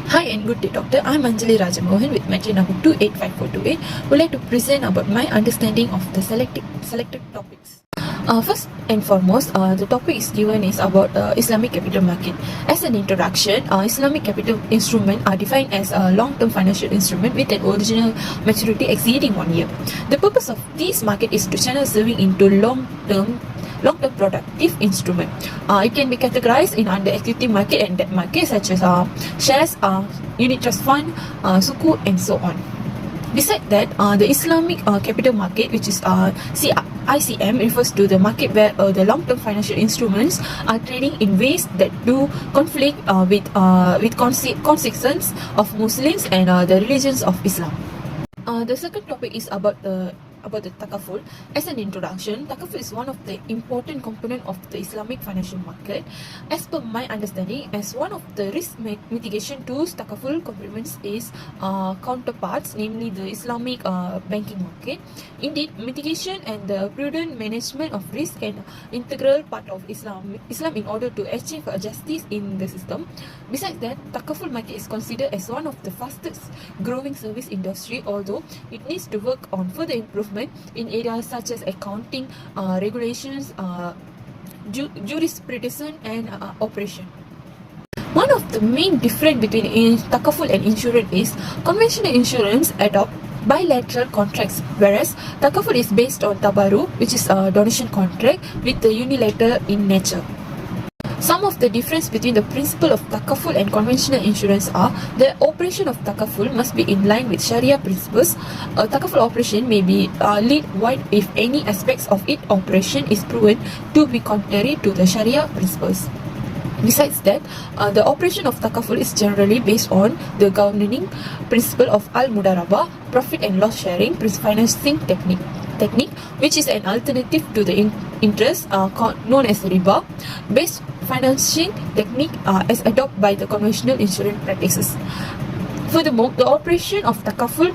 Hi and good day, doctor. I'm Anjally Rajamohan with matric number 285428. Would like to present about my understanding of the selected topics. First and foremost, the topic is given is about Islamic capital market. As an introduction, Islamic capital instrument are defined as a long-term financial instrument with an original maturity exceeding 1 year. The purpose of this market is to channel saving into long-term productive instrument. It can be categorized in under equity market and debt market such as shares, unit trust fund, sukuk, and so on. Besides that, the Islamic capital market, which is ICM, refers to the market where the long-term financial instruments are trading in ways that do conflict with consequences of Muslims and the religions of Islam. The second topic is about the takaful. As an introduction, takaful is one of the important component of the Islamic financial market. As per my understanding, as one of the risk mitigation tools, takaful complements its counterparts, namely the Islamic banking market. Indeed, mitigation and the prudent management of risk an integral part of Islam in order to achieve justice in the system. Besides that, takaful market is considered as one of the fastest growing service industry, although it needs to work on further improvement in areas such as accounting, regulations, jurisprudence, and operation. One of the main difference between takaful and insurance is conventional insurance adopt bilateral contracts, whereas takaful is based on tabaru, which is a donation contract with the unilateral in nature. Some of the difference between the principle of takaful and conventional insurance are the operation of takaful must be in line with Sharia principles. A takaful operation may be lead wide if any aspects of its operation is proven to be contrary to the Sharia principles. Besides that, the operation of takaful is generally based on the governing principle of al-mudarabah, profit and loss sharing financing technique, which is an alternative to the interest known as riba based financing technique as adopted by the conventional insurance practices. Furthermore, the operation of takaful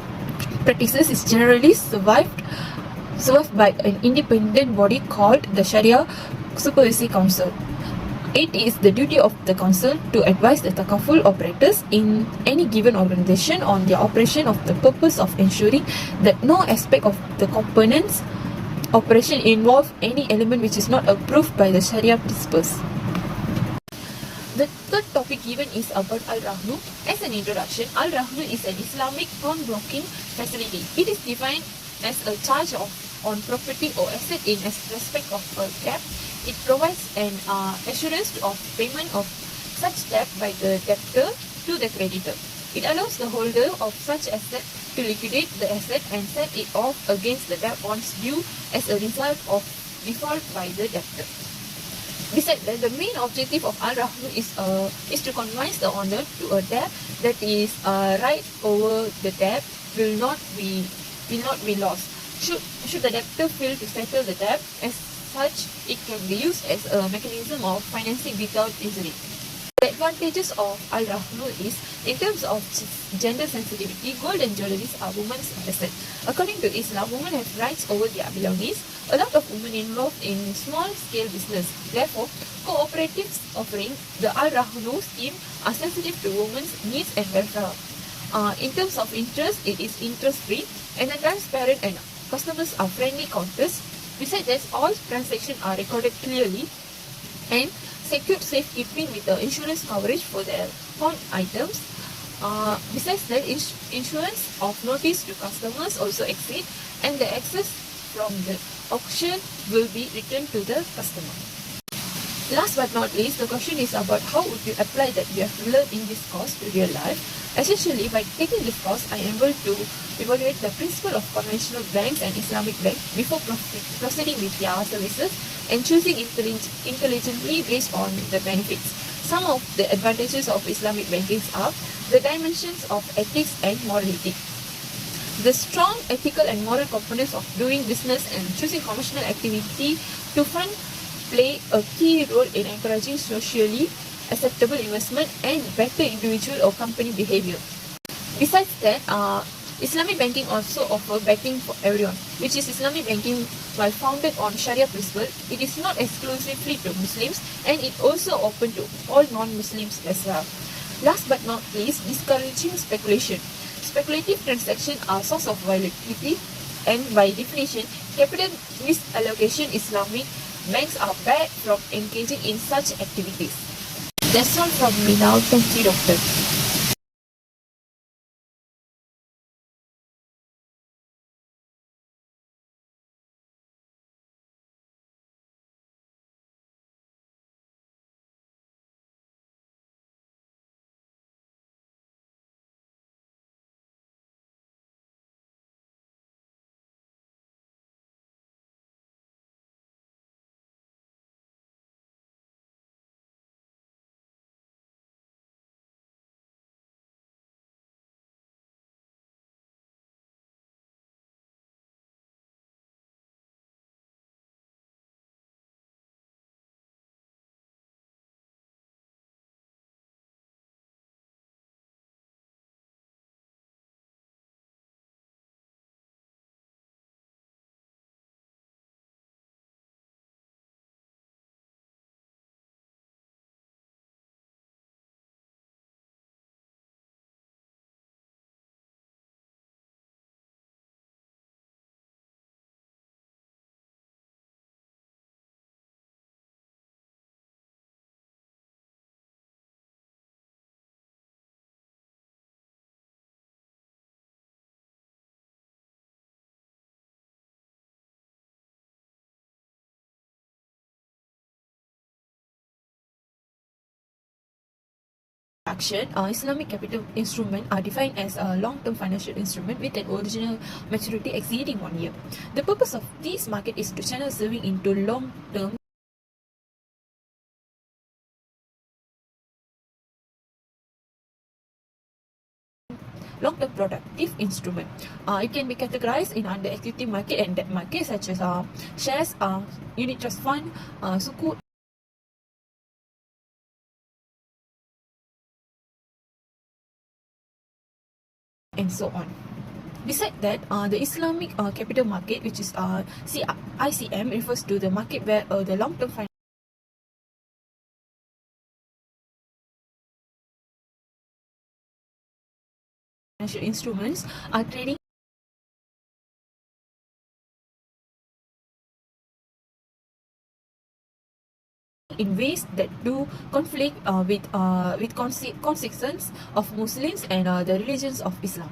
practices is generally survived by an independent body called the Sharia Supervisory Council. It is the duty of the council to advise the takaful operators in any given organization on the operation of the purpose of ensuring that no aspect of the components operation involve any element which is not approved by the Sharia principles. The third topic given is about Al-Rahnu. As an introduction, Al-Rahnu is an Islamic pawnbroking facility. It is defined as a charge on property or asset in respect of a debt. It provides an assurance of payment of such debt by the debtor to the creditor. It allows the holder of such asset to liquidate the asset and set it off against the debt once due as a result of default by the debtor. Besides that, the main objective of Al-Rahnu is to convince the owner to a debt that is right over the debt will not be lost. Should the debtor fail to settle the debt, as such, it can be used as a mechanism of financing without injury. The advantages of Al-Rahnu is, in terms of gender sensitivity, gold and jewelry are women's asset. According to Islam, women have rights over their belongings. A lot of women involved in small-scale business. Therefore, cooperatives offering the Al-Rahnu scheme are sensitive to women's needs and welfare. In terms of interest, it is interest-free and transparent, and customers are friendly counters. Besides that, all transactions are recorded clearly and secured safekeeping with the insurance coverage for their pawned items. Besides that, insurance of notice to customers also exist, and the excess from the auction will be returned to the customer. Last but not least, the question is about how would you apply that you have learned in this course to real life. Essentially, by taking this course, I am able to evaluate the principle of conventional banks and Islamic banks before proceeding with their services and choosing intelligently based on the benefits. Some of the advantages of Islamic banking are the dimensions of ethics and morality. The strong ethical and moral components of doing business and choosing commercial activity to fund play a key role in encouraging socially acceptable investment and better individual or company behavior. Besides that, Islamic banking also offers banking for everyone, which is Islamic banking while founded on Sharia principle. It is not exclusively to Muslims and it also open to all non-Muslims as well. Last but not least, discouraging speculation. Speculative transactions are source of volatility, and by definition, capital misallocation Islamic banks are barred from engaging in such activities. That's all from me now. Thank you, Doctor. Action, Islamic capital instruments are defined as a long-term financial instrument with an original maturity exceeding 1 year. The purpose of this market is to channel saving into long-term productive instrument. It can be categorized in under equity market and debt market, such as shares, unit trust fund, sukuk, and so on. Besides that, the Islamic capital market, which is ICM, refers to the market where the long-term financial instruments are trading in ways that do conflict with consequences of Muslims and the religions of Islam.